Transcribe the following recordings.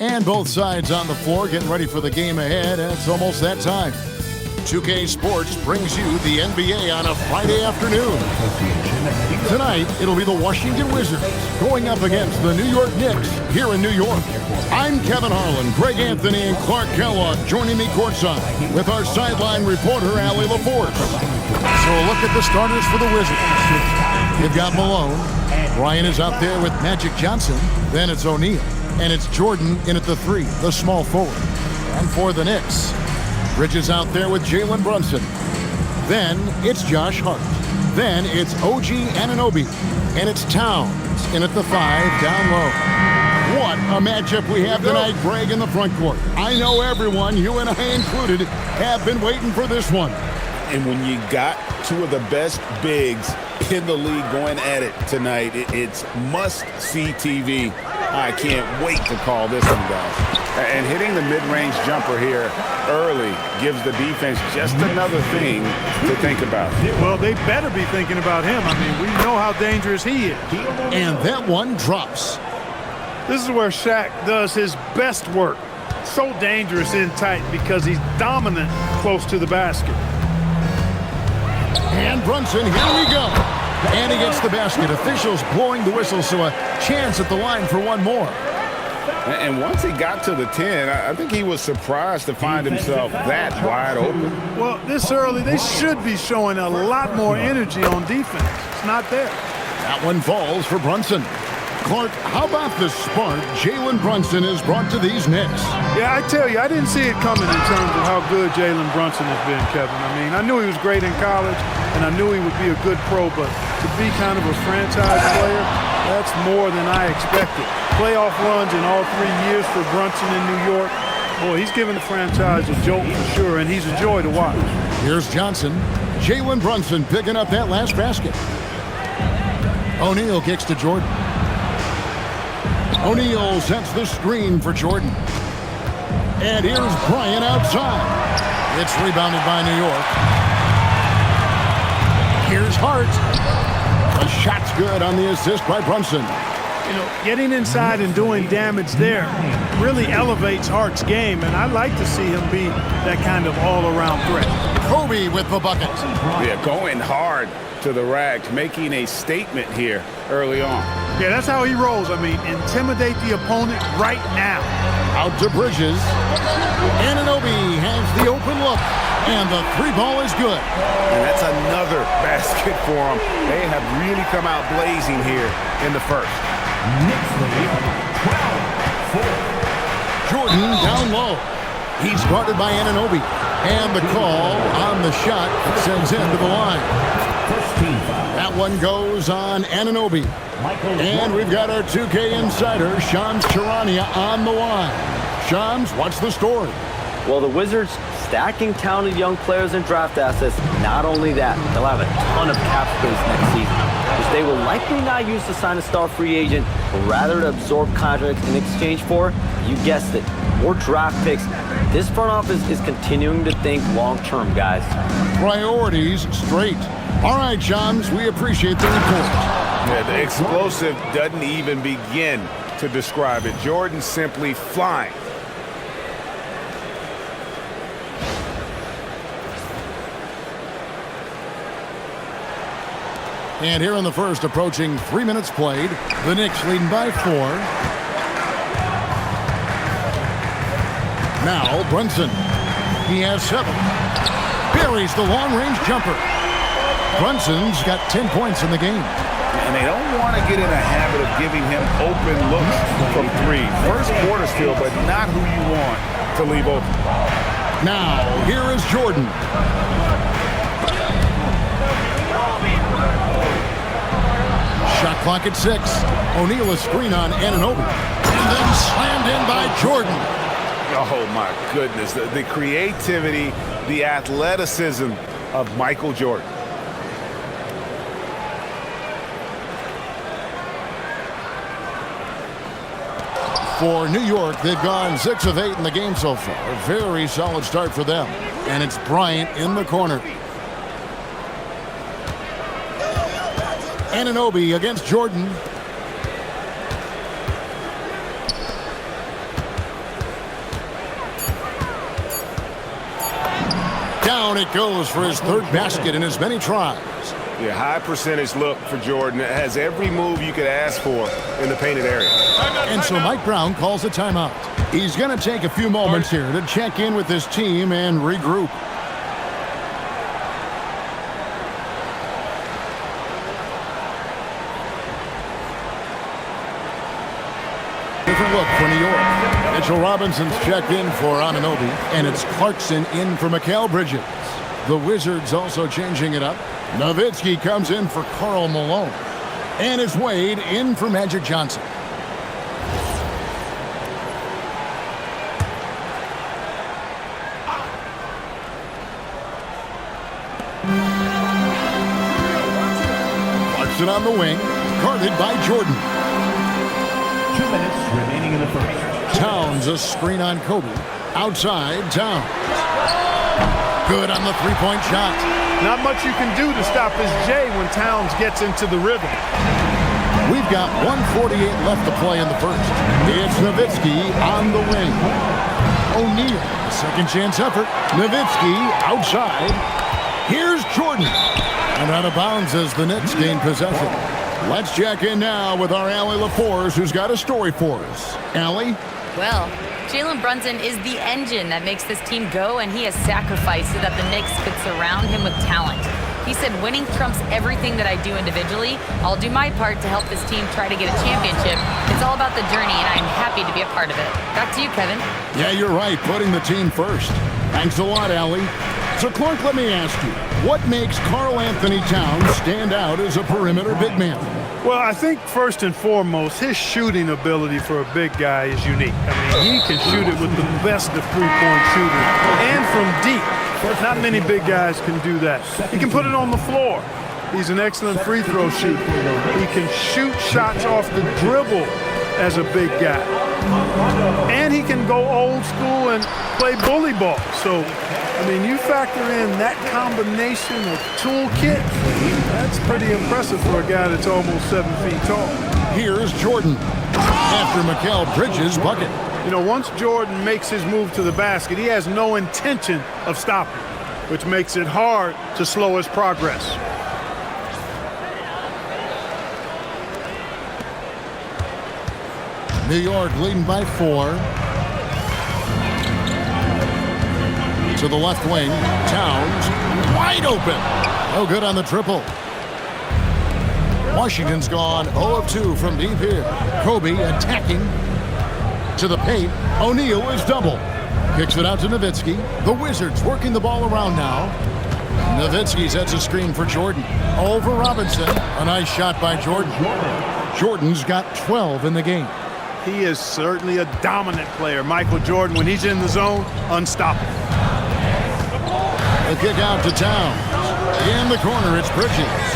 And both sides on the floor getting ready for the game ahead, and it's almost that time. 2K Sports brings you the NBA on a Friday afternoon. Tonight, it'll be the Washington Wizards going up against the New York Knicks here in New York. I'm Kevin Harlan, Greg Anthony, and Clark Kellogg joining me courtside with our sideline reporter, Allie LaForce. So a look at the starters for the Wizards. You've got Malone. Ryan is out there with Magic Johnson. Then it's O'Neal. And it's Jordan in at the 3, the small forward. And for the Knicks, Bridges out there with Jalen Brunson. Then it's Josh Hart. Then it's OG Anunoby. And it's Towns in at the 5, down low. What a matchup we have tonight, Greg, in the front court. I know everyone, you and I included, have been waiting for this one. And when you got two of the best bigs in the league going at it tonight, it's must-see TV. I can't wait to call this one, guys. And hitting the mid-range jumper here early gives the defense just another thing to think about. Well, they better be thinking about him. I mean, we know how dangerous he is. And that one drops. This is where Shaq does his best work. So dangerous in tight because he's dominant close to the basket. And Brunson, here we go. And he gets the basket. Officials blowing the whistle, so a chance at the line for one more. And once he got to the 10, I think he was surprised to find himself that wide open. Well, this early, they should be showing a lot more energy on defense. It's not there. That one falls for Brunson. Clark, how about the spark Jalen Brunson has brought to these Knicks? Yeah, I tell you, I didn't see it coming in terms of how good Jalen Brunson has been, Kevin. I mean, I knew he was great in college, and I knew he would be a good pro, but to be kind of a franchise player, that's more than I expected. Playoff runs in all 3 years for Brunson in New York. Boy, he's giving the franchise a jolt for sure, and he's a joy to watch. Here's Johnson. Jalen Brunson picking up that last basket. O'Neal kicks to Jordan. O'Neal sets the screen for Jordan. And here's Bryant outside. It's rebounded by New York. Here's Hart. The shot's good on the assist by Brunson. You know, getting inside and doing damage there really elevates Hart's game, and I like to see him be that kind of all-around threat. Kobe with the bucket. Yeah, going hard to the rack, making a statement here early on. Yeah, that's how he rolls. I mean, intimidate the opponent right now. Out to Bridges. Anunoby has the open look. And the 3 ball is good. And that's another basket for them. They have really come out blazing here in the first. Next lead, 12-4. Jordan down low. He's guarded by Anunoby. And the call on the shot sends him to the line. That one goes on Anunoby. And we've got our 2K insider, Shams Charania, on the line. Shams, what's the story? Well, the Wizards stacking talented young players and draft assets. Not only that, they'll have a ton of cap space next season, which they will likely not use to sign a star free agent, but rather to absorb contracts in exchange for, you guessed it, more draft picks. This front office is continuing to think long-term, guys. Priorities straight. All right, Shams, we appreciate the report. Yeah, the explosive doesn't even begin to describe it. Jordan simply flying. And here in the first, approaching 3 minutes played, the Knicks leading by 4. Now Brunson. He has 7. Buries the long-range jumper. Brunson's got 10 points in the game. And they don't want to get in a habit of giving him open looks from 3. First quarter still, but not who you want to leave open. Now, here is Jordan. Shot clock at 6. O'Neal a screen on Anunoby. And then slammed in by Jordan. Oh, my goodness. The creativity, the athleticism of Michael Jordan. For New York, they've gone 6 of 8 in the game so far. A very solid start for them. And it's Bryant in the corner. Anunoby against Jordan. Down it goes for his third basket in as many tries. Yeah, high percentage look for Jordan. It has every move you could ask for in the painted area. And so Mike Brown calls a timeout. He's going to take a few moments here to check in with his team and regroup. Different look for New York. Mitchell Robinson's checked in for Anunoby, and it's Clarkson in for Mikal Bridges. The Wizards also changing it up. Nowitzki comes in for Karl Malone. And it's Wade in for Magic Johnson. Clarkson on the wing, guarded by Jordan. 2 minutes remaining in the first. Towns a screen on Kobe. Outside, Towns. Good on the three-point shot. Not much you can do to stop his J when Towns gets into the rhythm. We've got 1:48 left to play in the first. It's Nowitzki on the wing. O'Neal, a second chance effort. Nowitzki outside. Here's Jordan. And out of bounds as the Knicks gain possession. Let's check in now with our Allie LaForce, who's got a story for us. Allie? Well, Jalen Brunson is the engine that makes this team go, and he has sacrificed so that the Knicks could surround him with talent. He said, winning trumps everything that I do individually. I'll do my part to help this team try to get a championship. It's all about the journey, and I'm happy to be a part of it. Back to you, Kevin. Yeah, you're right, putting the team first. Thanks a lot, Allie. So, Clark, let me ask you, what makes Karl Anthony Towns stand out as a perimeter big man? Well, I think first and foremost, his shooting ability for a big guy is unique. I mean, he can shoot it with the best of three-point shooters and from deep. Not many big guys can do that. He can put it on the floor. He's an excellent free throw shooter. He can shoot shots off the dribble as a big guy. And he can go old school and play bully ball. So, I mean, you factor in that combination of toolkit, that's pretty impressive for a guy that's almost 7 feet tall. Here's Jordan after Mikal Bridges' bucket. You know, once Jordan makes his move to the basket, he has no intention of stopping, which makes it hard to slow his progress. New York leading by 4. To the left wing, Towns wide open. No good on the triple. Washington's gone 0 of 2 from deep here. Kobe attacking to the paint. O'Neal is double. Kicks it out to Nowitzki. The Wizards working the ball around now. Nowitzki sets a screen for Jordan. Over Robinson. A nice shot by Jordan. Jordan's got 12 in the game. He is certainly a dominant player. Michael Jordan, when he's in the zone, unstoppable. The kick out to Towns. In the corner, it's Bridges.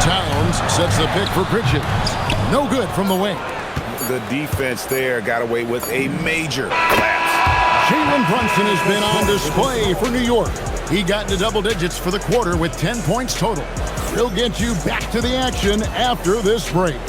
Towns sets the pick for Bridges. No good from the wing. The defense there got away with a major collapse. Jalen Brunson has been on display for New York. He got into double digits for the quarter with 10 points total. He'll get you back to the action after this break.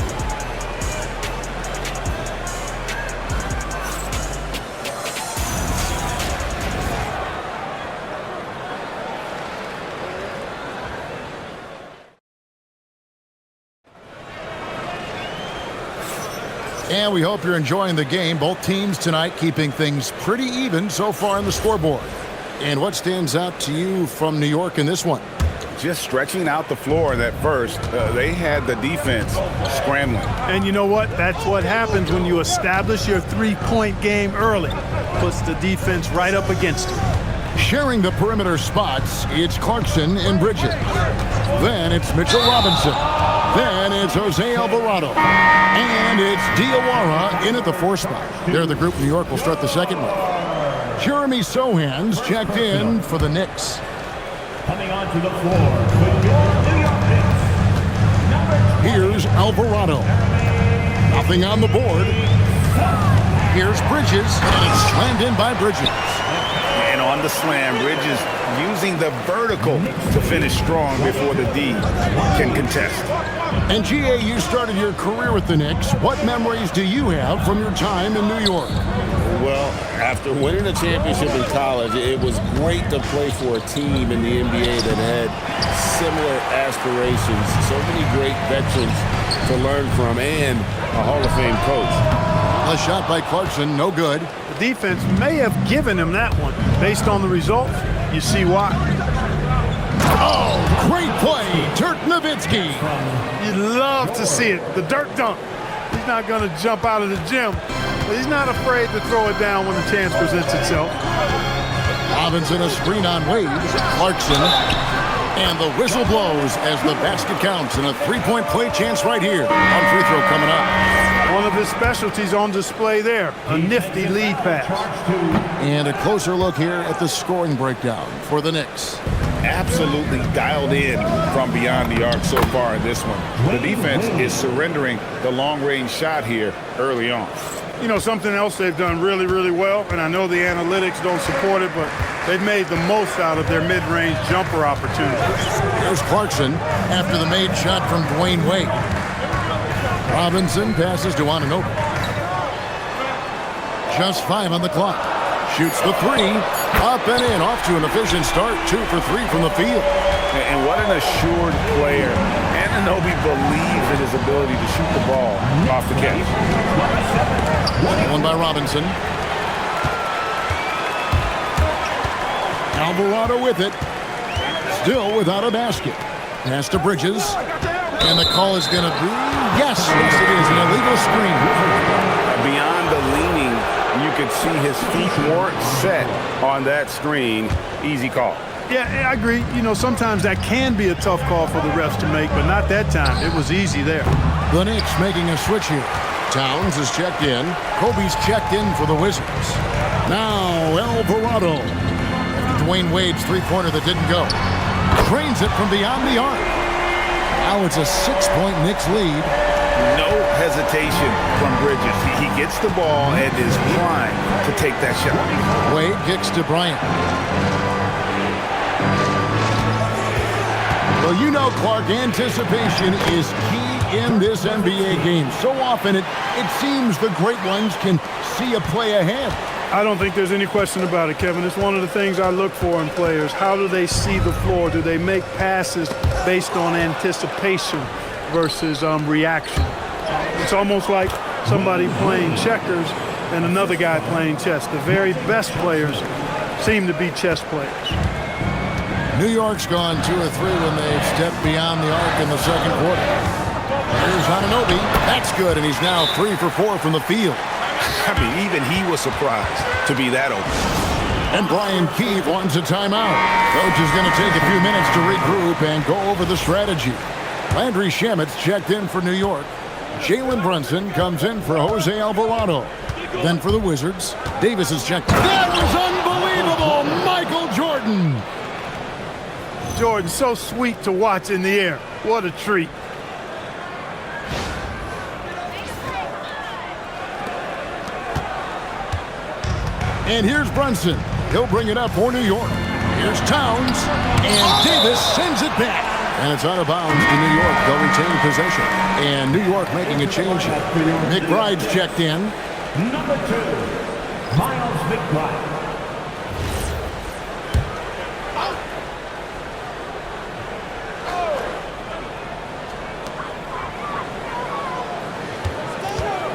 And we hope you're enjoying the game. Both teams tonight keeping things pretty even so far on the scoreboard. And what stands out to you from New York in this one? Just stretching out the floor that first. They had the defense scrambling. And you know what? That's what happens when you establish your three-point game early. Puts the defense right up against you. Sharing the perimeter spots, it's Clarkson and Bridges. Then it's Mitchell Robinson. Then it's Jose Alvarado. And it's Diawara in at the 4 spot. They're the group New York will start the second with. Jeremy Sohan's checked in for the Knicks. Coming onto the floor with your New York Knicks. Here's Alvarado. Nothing on the board. Here's Bridges, and it's slammed in by Bridges. And on the slam, Bridges using the vertical to finish strong before the D can contest. And GA, you started your career with the Knicks. What memories do you have from your time in New York? Well, after winning a championship in college, it was great to play for a team in the NBA that had similar aspirations. So many great veterans to learn from and a Hall of Fame coach. A shot by Clarkson, no good. The defense may have given him that one. Based on the results, you see why. Oh, great play, Dirk Nowitzki. You'd love to see it. The Dirk dunk. He's not going to jump out of the gym, but he's not afraid to throw it down when the chance presents itself. Robinson a screen on Wade. Clarkson. And the whistle blows as the basket counts, and a three-point play chance right here. One free throw coming up. One of his specialties on display there, a nifty lead pass. And a closer look here at the scoring breakdown for the Knicks. Absolutely dialed in from beyond the arc so far in this one. The defense is surrendering the long-range shot here early on. You know, something else they've done really, really well, and I know the analytics don't support it, but they've made the most out of their mid-range jumper opportunities. Here's Clarkson after the made shot from Dwayne Wade. Robinson passes to Anunoby. Just 5 on the clock. Shoots the three. Up and in. Off to an efficient start. 2 for 3 from the field. And what an assured player. Anunoby believes in his ability to shoot the ball off the catch. One by Robinson. Alvarado with it. Still without a basket. Pass to Bridges. And the call is going to be, yes, it is, an illegal screen. Beyond the leaning, you could see his feet weren't set on that screen. Easy call. Yeah, I agree. You know, sometimes that can be a tough call for the refs to make, but not that time. It was easy there. The Knicks making a switch here. Towns is checked in. Kobe's checked in for the Wizards. Now Alvarado. After Dwayne Wade's three-pointer that didn't go. Trains it from beyond the arc. Now it's a 6-point Knicks lead. No hesitation from Bridges. He gets the ball and is primed to take that shot. Wade kicks to Bryant. Well, you know, Clark, anticipation is key in this NBA game. So often it seems the great ones can see a play ahead. I don't think there's any question about it, Kevin. It's one of the things I look for in players. How do they see the floor? Do they make passes based on anticipation versus reaction? It's almost like somebody playing checkers and another guy playing chess. The very best players seem to be chess players. New York's gone 2 or 3 when they've stepped beyond the arc in the second quarter. Here's Anunoby. That's good, and he's now 3 for 4 from the field. I mean, even he was surprised to be that open. And Brian Keefe wants a timeout. Coach is going to take a few minutes to regroup and go over the strategy. Landry Shamet's checked in for New York. Jalen Brunson comes in for Jose Alvarado. Then for the Wizards, Davis is checked. That was unbelievable! Michael Jordan! Jordan, so sweet to watch in the air. What a treat. And here's Brunson. He'll bring it up for New York. Here's Towns. And Davis sends it back. And it's out of bounds to New York. They'll retain possession. And New York making a change here. McBride's checked in. Number 2, Miles McBride.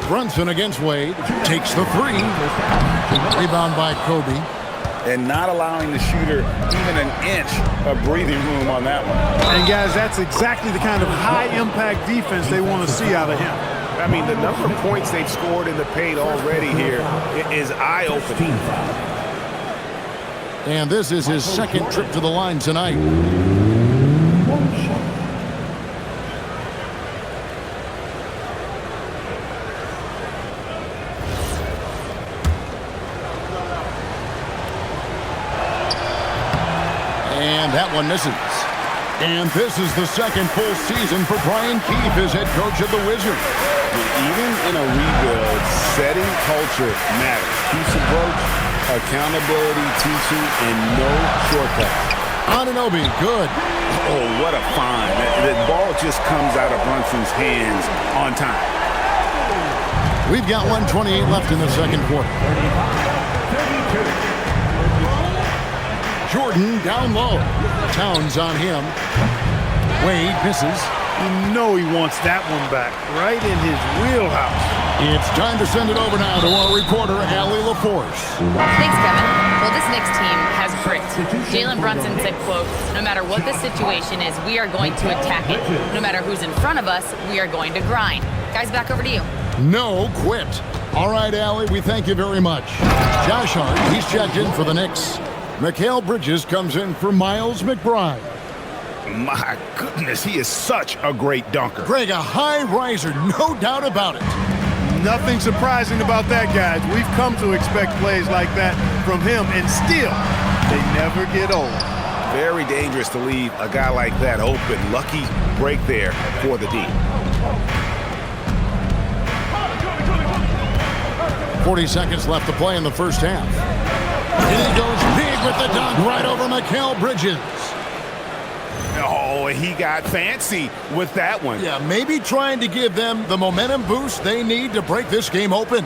Brunson against Wade. Takes the three. Rebound by Kobe. And not allowing the shooter even an inch of breathing room on that one. And guys, that's exactly the kind of high-impact defense they want to see out of him. I mean, the number of points they've scored in the paint already here is eye-opening. And this is his second trip to the line tonight. And that one misses. And this is the second full season for Brian Keefe as head coach of the Wizards. Even in a rebuild, setting culture matters. Keefe's approach, accountability teaching, and no shortcuts. Anunoby, good. Oh, what a find. The ball just comes out of Brunson's hands on time. We've got 1:28 left in the second quarter. 35-32. Jordan down low. Towns on him. Wade misses. You know he wants that one back, right in his wheelhouse. It's time to send it over now to our reporter, Allie LaForce. Thanks, Kevin. Well, this Knicks team has grit. Jalen Brunson said, quote, "No matter what the situation is, we are going to attack it. No matter who's in front of us, we are going to grind." Guys, back over to you. No quit. All right, Allie, we thank you very much. Josh Hart, he's checked in for the Knicks. Mikal Bridges comes in for Miles McBride. My goodness, he is such a great dunker. Greg, a high riser, no doubt about it. Nothing surprising about that, guys. We've come to expect plays like that from him, and still, they never get old. Very dangerous to leave a guy like that open. Lucky break there for the D. 40 seconds left to play in the first half. And he goes big with the dunk right over Mikal Bridges. Oh, he got fancy with that one. Yeah, maybe trying to give them the momentum boost they need to break this game open.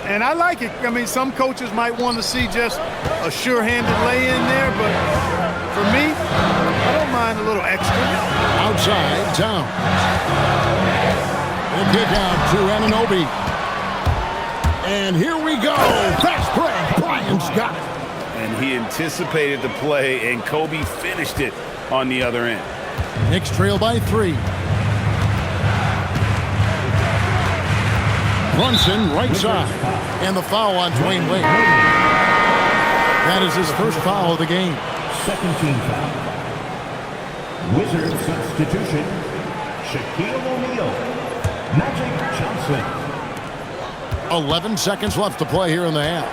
And I like it. I mean, some coaches might want to see just a sure-handed lay-in there, but for me, I don't mind a little extra. Outside, Towns. The kick out to Anunoby. And here we go. Fast break. Bryant's got it. And he anticipated the play, and Kobe finished it on the other end. Knicks trail by 3. Brunson, right side. And the foul on Dwayne Wade. That is his first foul of the game. Second team foul. Wizards substitution. Shaquille O'Neal. Magic Johnson. 11 seconds left to play here in the half.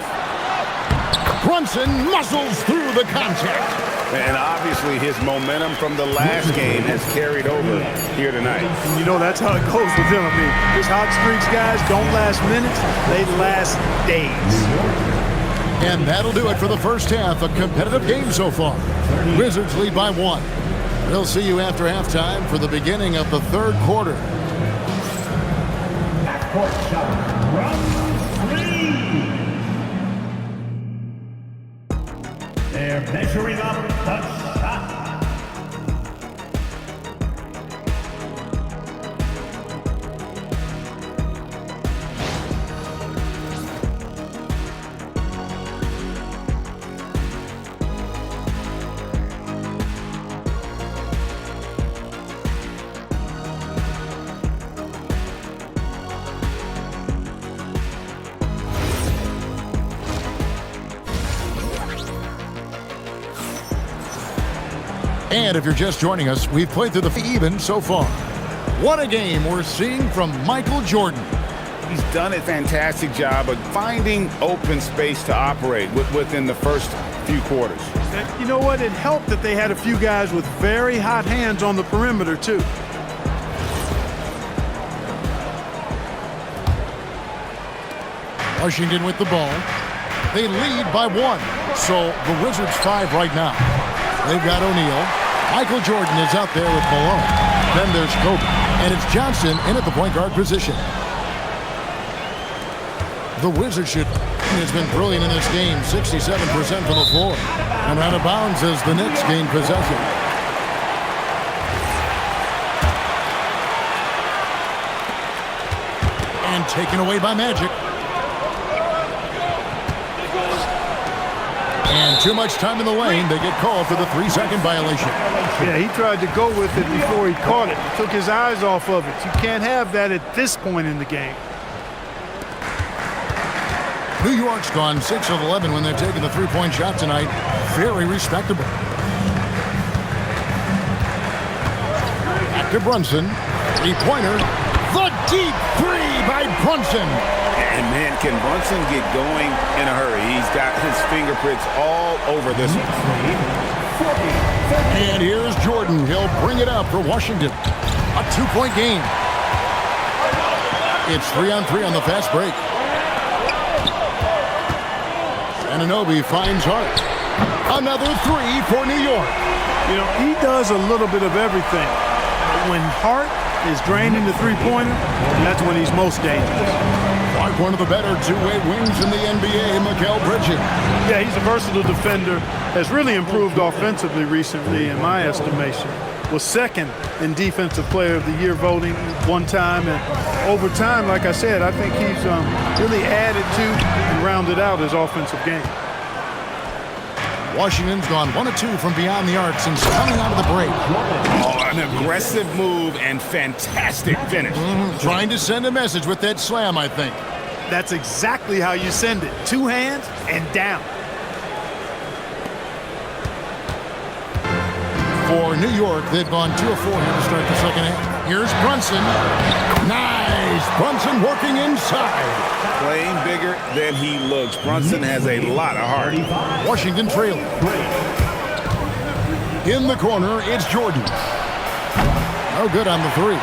Brunson muscles through the contact. And obviously his momentum from the last game has carried over here tonight. And you know, that's how it goes with him. I mean, his hot streaks, guys, don't last minutes. They last days. And that'll do it for the first half. A competitive game so far. Wizards lead by 1. We'll see you after halftime for the beginning of the third quarter. Half-court shot. Round 3. They're measuring up the shot. And if you're just joining us, we've played through the even so far. What a game we're seeing from Michael Jordan. He's done a fantastic job of finding open space to operate within the first few quarters. And you know what? It helped that they had a few guys with very hot hands on the perimeter, too. Washington with the ball. They lead by 1. So the Wizards 5 right now. They've got O'Neal. Michael Jordan is out there with Malone. Then there's Kobe. And it's Johnson in at the point guard position. The Wizards shoot has been brilliant in this game. 67% from the floor. And out of bounds as the Knicks gain possession. And taken away by Magic. And too much time in the lane. They get called for the 3-second violation. Yeah, he tried to go with it before he caught it. Took his eyes off of it. You can't have that at this point in the game. New York's gone 6 of 11 when they're taking the three-point shot tonight. Very respectable. Back to Brunson. Three-pointer. The deep three by Brunson. And man, can Brunson get going in a hurry? He's got his fingerprints all over this one. And here's Jordan. He'll bring it up for Washington. A 2-point game. It's 3-on-3 on the fast break. Anunoby finds Hart. Another three for New York. You know, he does a little bit of everything. But when Hart is draining the three-pointer, that's when he's most dangerous. Clark, one of the better two-way wings in the NBA, Mikal Bridges. Yeah, he's a versatile defender. Has really improved offensively recently, in my estimation. Was second in Defensive Player of the Year voting one time. And over time, like I said, I think he's really added to and rounded out his offensive game. Washington's gone 1 of 2 from beyond the arc since coming out of the break. Oh, an aggressive move and fantastic finish. Trying to send a message with that slam, I think. That's exactly how you send it. 2 hands and down. For New York, they've gone 2 of 4 here to start the second half. Here's Brunson. Nice. Brunson working inside. Playing bigger than he looks. Brunson has a lot of heart. Washington trailing. In the corner, it's Jordan. No good on the three.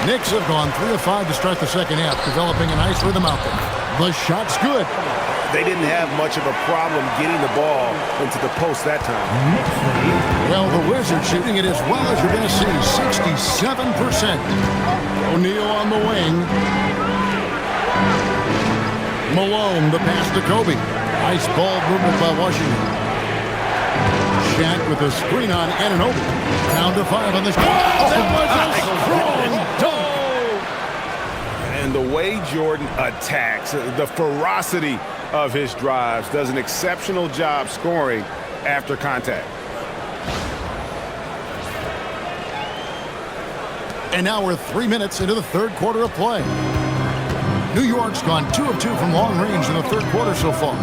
Knicks have gone 3 of 5 to start the second half, developing a nice rhythm out there. The shot's good. They didn't have much of a problem getting the ball into the post that time. Well, the Wizards shooting it as well as you're going to see, 67%. O'Neal on the wing. Malone, the pass to Kobe. Nice ball movement by Washington. Shaq with a screen on Anunoby. Down to 5 on this. That was a strong dunk. And the way Jordan attacks, the ferocity of his drives, does an exceptional job scoring after contact. And now we're 3 minutes into the third quarter of play. New York's gone 2 of 2 from long range in the third quarter so far.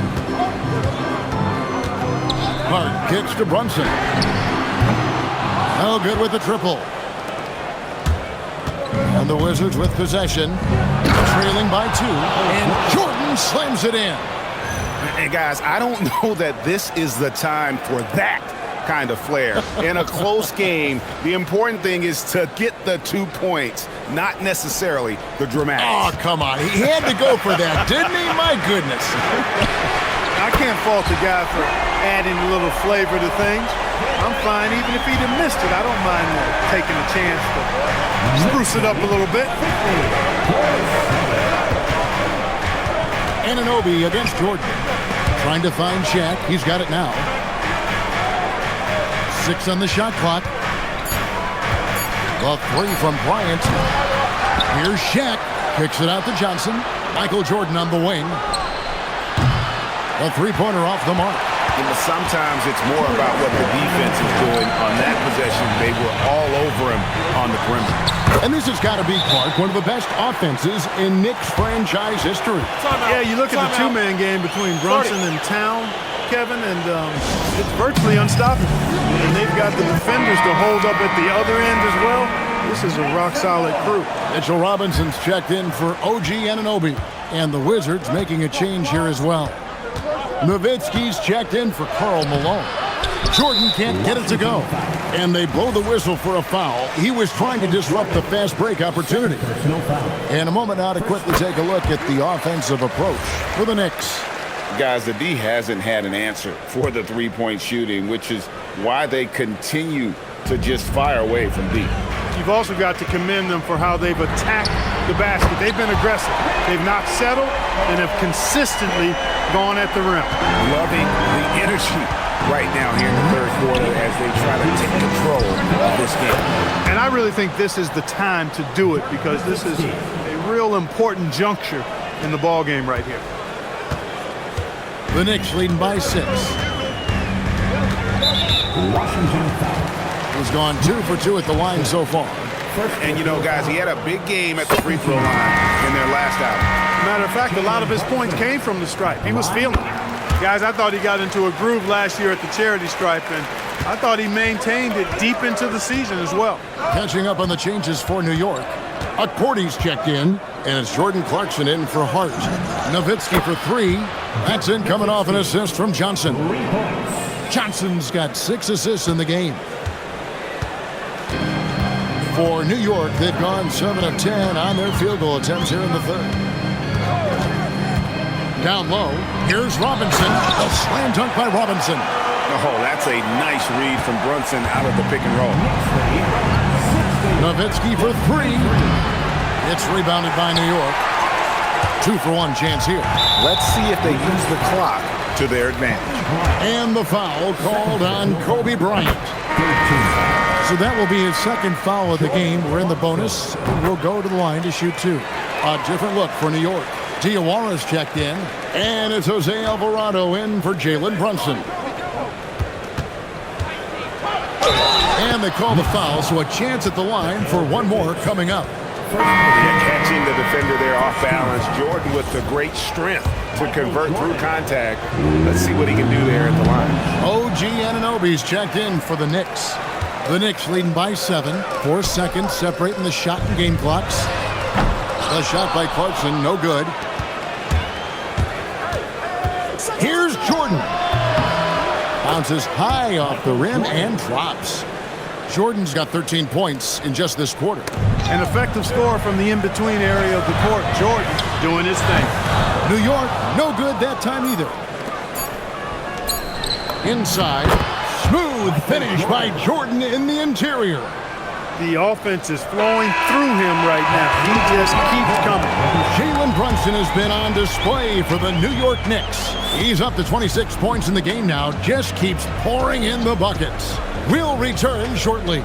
Hart kicks to Brunson. No good with the triple. And the Wizards with possession, trailing by 2, and Jordan slams it in. And guys, I don't know that this is the time for that kind of flair. In a close game, the important thing is to get the 2 points, not necessarily the dramatics. Oh, come on. He had to go for that, didn't he? My goodness. I can't fault the guy for adding a little flavor to things. I'm fine even if he'd have missed it. I don't mind taking a chance to spruce it up a little bit. Anunoby against Jordan. Trying to find Shaq. He's got it now. 6 on the shot clock. The 3 from Bryant. Here's Shaq. Kicks it out to Johnson. Michael Jordan on the wing. A three-pointer off the mark. Sometimes it's more about what the defense is doing on that possession. They were all over him on the perimeter. And this has got to be, Clark, one of the best offenses in Knicks franchise history. Yeah, you look at the two-man game between Brunson and Town, Kevin, and it's virtually unstoppable. And they've got the defenders to hold up at the other end as well. This is a rock-solid crew. Mitchell Robinson's checked in for OG Anunoby. And the Wizards making a change here as well. Nowitzki's checked in for Karl Malone. Jordan can't get it to go. And they blow the whistle for a foul. He was trying to disrupt the fast break opportunity. And a moment now to quickly take a look at the offensive approach for the Knicks. Guys, the D hasn't had an answer for the three-point shooting, which is why they continue to just fire away from deep. You've also got to commend them for how they've attacked the basket. They've been aggressive. They've not settled and have consistently gone at the rim. Loving the energy right now here in the third quarter as they try to take control of this game. And I really think this is the time to do it because this is a real important juncture in the ball game right here. The Knicks leading by 6. Washington He's gone 2 for 2 at the line so far. And, you know, guys, he had a big game at the free throw line in their last outing. Matter of fact, a lot of his points came from the stripe. He was feeling it. Guys, I thought he got into a groove last year at the charity stripe, and I thought he maintained it deep into the season as well. Catching up on the changes for New York. Accordi's checked in, and it's Jordan Clarkson in for Hart. Nowitzki for 3. That's in coming off an assist from Johnson. Johnson's got 6 assists in the game. For New York, they've gone 7 of 10 on their field goal attempts here in the third. Down low, here's Robinson. A slam dunk by Robinson. Oh, that's a nice read from Brunson out of the pick and roll. Nowitzki for three. It's rebounded by New York. 2-for-1 chance here. Let's see if they use the clock to their advantage. And the foul called on Kobe Bryant. So that will be his second foul of the game. We're in the bonus, and we'll go to the line to shoot two. A different look for New York. Diawara's checked in, and it's Jose Alvarado in for Jalen Brunson. And they call the foul, so a chance at the line for one more coming up. Catching the defender there off balance. Jordan with the great strength to convert through contact. Let's see what he can do there at the line. OG Anunoby's checked in for the Knicks. The Knicks leading by 7. 4 seconds separating the shot and game clocks. A shot by Clarkson, no good. Here's Jordan. Bounces high off the rim and drops. Jordan's got 13 points in just this quarter. An effective score from the in-between area of the court. Jordan doing his thing. New York, no good that time either. Inside, smooth finish by Jordan in the interior. The offense is flowing through him right now. He just keeps coming. Jalen Brunson has been on display for the New York Knicks. He's up to 26 points in the game now, just keeps pouring in the buckets. We'll return shortly.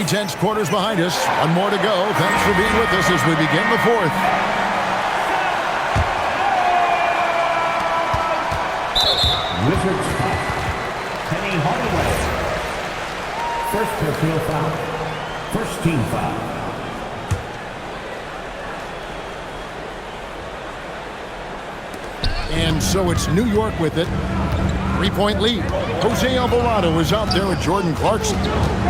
Tense quarters behind us. One more to go. Thanks for being with us as we begin the fourth. Wizards foul. Penny Hardaway. First personal foul. First team foul. And so it's New York with it. 3-point lead. Jose Alvarado is out there with Jordan Clarkson.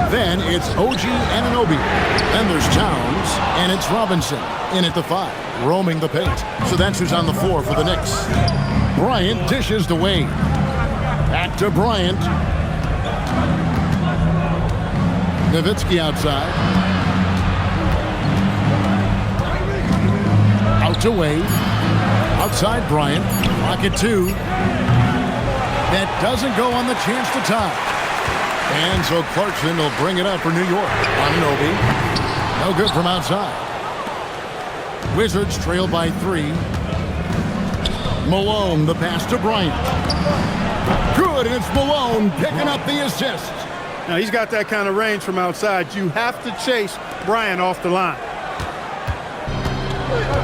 Then it's OG Anunoby. Then there's Towns, and it's Robinson in at the 5, roaming the paint. So that's who's on the floor for the Knicks. Bryant dishes to Wade. Back to Bryant. Nowitzki outside. Out to Wade. Outside Bryant. Pocket 2. That doesn't go on the chance to tie. And so Clarkson will bring it up for New York. Anunoby. No good from outside. Wizards trail by 3. Malone, the pass to Bryant. Good, and it's Malone picking up the assist. Now, he's got that kind of range from outside. You have to chase Bryant off the line.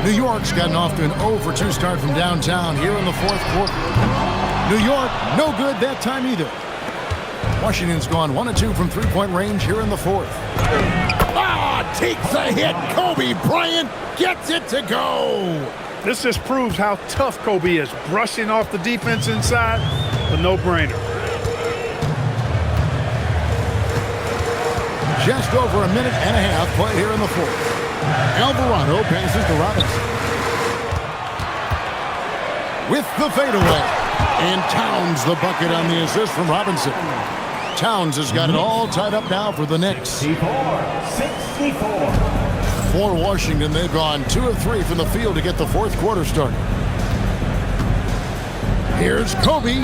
New York's gotten off to an 0-for-2 start from downtown here in the fourth quarter. New York, no good that time either. Washington's gone 1-2 from three-point range here in the fourth. Takes a hit. Kobe Bryant gets it to go. This just proves how tough Kobe is. Brushing off the defense inside, a no-brainer. Just over a minute and a half played here in the fourth. Alvarado passes to Robinson. With the fadeaway. And Towns the bucket on the assist from Robinson. Towns has got it all tied up now for the Knicks. 64. For Washington, they've gone 2 of 3 from the field to get the fourth quarter started. Here's Kobe.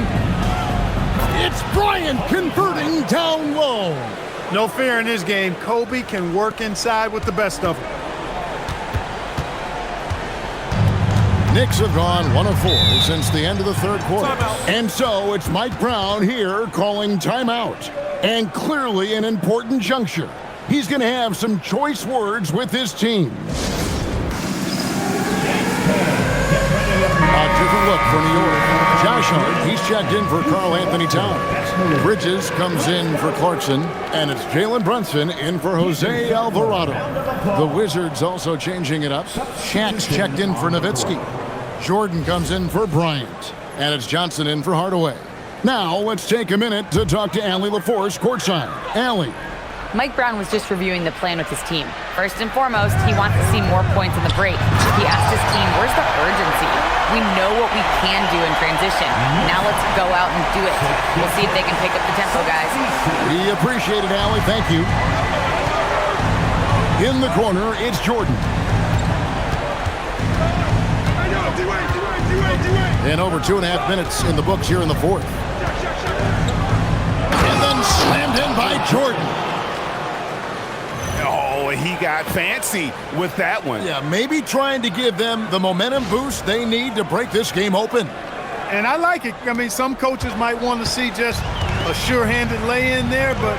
It's Bryant converting down low. No fear in his game. Kobe can work inside with the best of them. Knicks have gone 1 of 4 since the end of the third quarter. And so it's Mike Brown here calling timeout. And clearly an important juncture. He's going to have some choice words with his team. A different look for New York. Josh Hart, he's checked in for Karl Anthony Towns. Bridges comes in for Clarkson. And it's Jalen Brunson in for Jose Alvarado. The Wizards also changing it up. Shaq's checked in for Nowitzki. Jordan comes in for Bryant. And it's Johnson in for Hardaway. Now let's take a minute to talk to Allie LaForce courtside. Allie. Mike Brown was just reviewing the plan with his team. First and foremost, he wants to see more points in the break. He asked his team, where's the urgency? We know what we can do in transition. Now let's go out and do it. We'll see if they can pick up the tempo, guys. We appreciate it, Allie. Thank you. In the corner, it's Jordan. And over 2.5 minutes in the books here in the fourth. And then slammed in by Jordan. Oh, he got fancy with that one. Yeah, maybe trying to give them the momentum boost they need to break this game open. And I like it. I mean, some coaches might want to see just a sure-handed lay-in there, but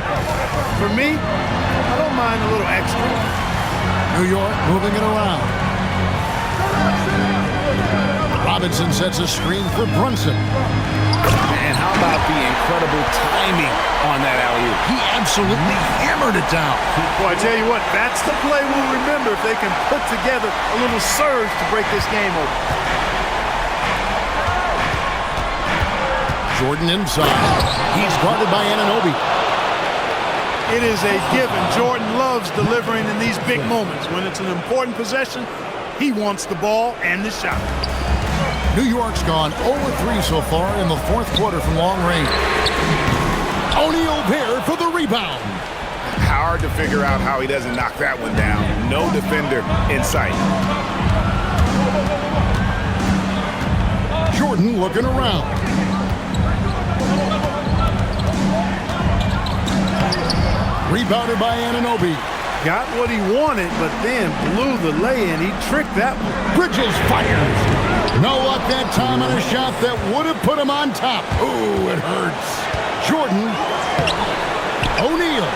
for me, I don't mind a little extra. New York moving it around. Robinson sets a screen for Brunson. And how about the incredible timing on that alley-oop? He absolutely hammered it down. Boy, I tell you what, that's the play we'll remember if they can put together a little surge to break this game open. Jordan inside. He's guarded by Anunoby. It is a given. Jordan loves delivering in these big moments. When it's an important possession, he wants the ball and the shot. New York's gone 0-3 so far in the fourth quarter from long range. O'Neal there for the rebound. Hard to figure out how he doesn't knock that one down. No defender in sight. Jordan looking around. Rebounded by Anunoby. Got what he wanted, but then blew the lay-in. He tricked that one. Bridges fires. No luck that time on a shot that would have put him on top. Ooh, it hurts. Jordan. O'Neal.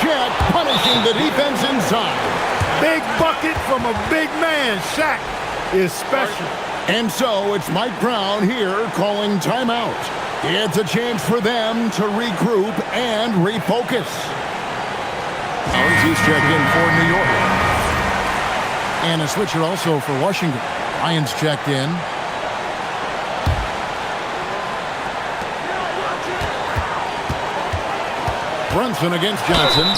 Shaq punishing the defense inside. Big bucket from a big man. Shaq is special. And so it's Mike Brown here calling timeout. It's a chance for them to regroup and refocus. He's checked in for New York. And a switcher also for Washington. Ryan's checked in. Brunson against Johnson.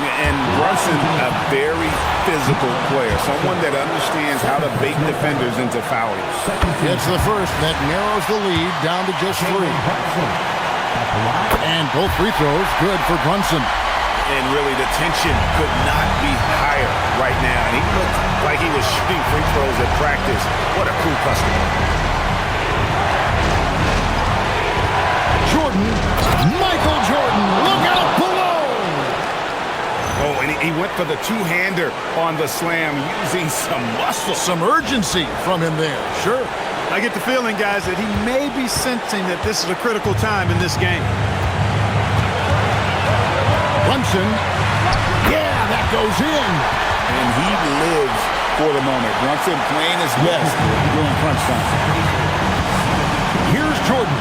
And Brunson, a very physical player. Someone that understands how to bait defenders into fouling. It's the first that narrows the lead down to just 3. And both free throws good for Brunson. And really, the tension could not be higher right now. And he looked like he was shooting free throws at practice. What a cool customer. Jordan, Michael Jordan, look out below! Oh, and he went for the two-hander on the slam, using some muscle. Some urgency from him there, sure. I get the feeling, guys, that he may be sensing that this is a critical time in this game. Brunson, yeah, that goes in. And he lives for the moment. Brunson playing his best during crunch time. Here's Jordan.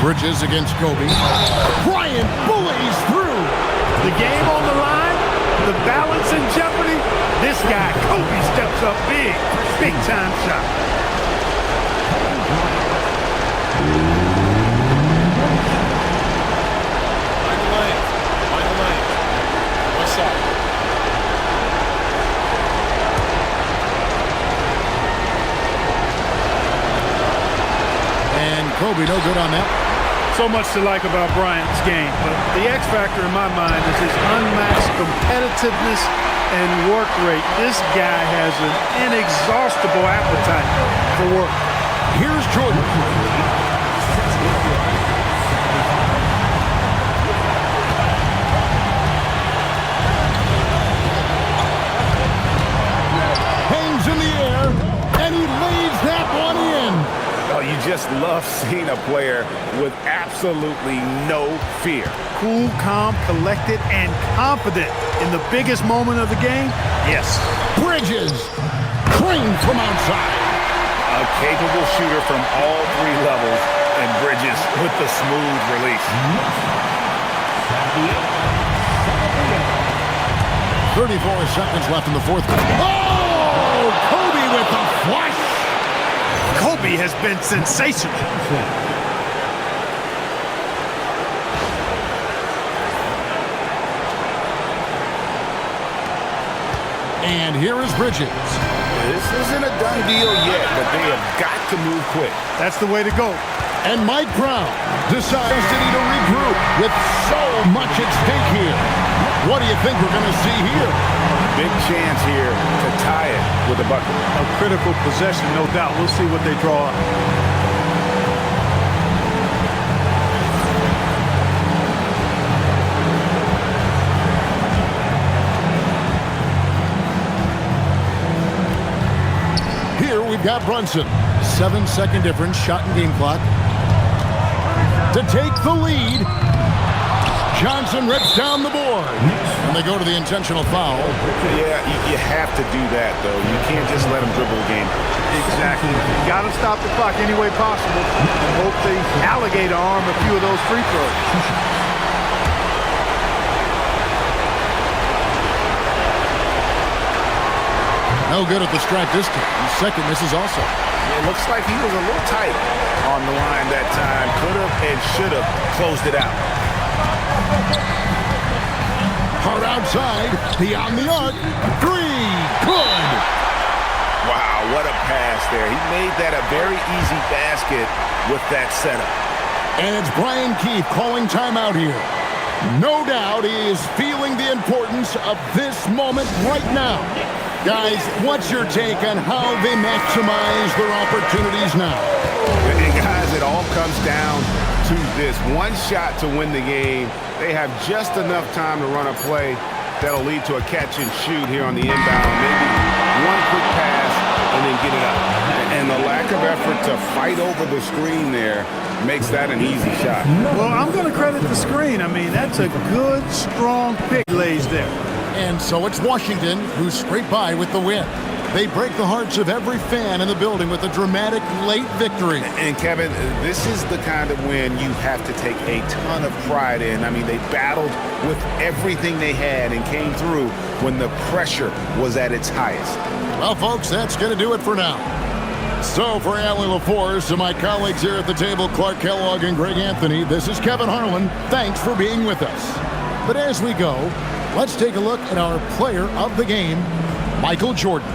Bridges against Kobe. Bryant bullies through. The game on the line, the balance in jeopardy. This guy, Kobe, steps up big. Big time shot. And Kobe, no good on that. So much to like about Bryant's game, but the X factor in my mind is his unmatched competitiveness and work rate. This guy has an inexhaustible appetite for work. Here's Jordan. Hangs in the air, and he lays that one in. Oh, you just love seeing a player with absolutely no fear. Cool, calm, collected, and confident in the biggest moment of the game. Yes. Bridges, clean from outside. A capable shooter from all 3 levels, and Bridges with the smooth release. 34 seconds left in the fourth quarter. Oh, Kobe with the flush. Kobe has been sensational. And here is Bridges. This isn't a done deal yet, but they have got to move quick. That's the way to go. And Mike Brown decides to need a regroup with so much at stake here. What do you think we're going to see here? Big chance here to tie it with a bucket. A critical possession, no doubt. We'll see what they draw up. Here we've got Brunson. 7-second difference, shot and game clock. To take the lead. Johnson rips down the board. And they go to the intentional foul. Yeah, you have to do that, though. You can't just let them dribble the game. Exactly. You got to stop the clock any way possible and hope they alligator arm a few of those free throws. No good at the strike this time. The second misses also. It looks like he was a little tight on the line that time. Could have and should have closed it out. Hard outside. Beyond the arc. Three. Good. Wow, what a pass there. He made that a very easy basket with that setup. And it's Brian Keefe calling timeout here. No doubt he is feeling the importance of this moment right now. Guys, what's your take on how they maximize their opportunities now? And guys, it all comes down to this. One shot to win the game. They have just enough time to run a play that'll lead to a catch and shoot here on the inbound. Maybe one quick pass and then get it up. And the lack of effort to fight over the screen there makes that an easy shot. Well, I'm going to credit the screen. I mean, that's a good, strong pick lays there. And so it's Washington who scrape by with the win. They break the hearts of every fan in the building with a dramatic late victory. And Kevin, this is the kind of win you have to take a ton of pride in. I mean, they battled with everything they had and came through when the pressure was at its highest. Well, folks, that's going to do it for now. So for Allie LaForce and my colleagues here at the table, Clark Kellogg and Greg Anthony, this is Kevin Harlan. Thanks for being with us. But as we go, let's take a look at our player of the game, Michael Jordan.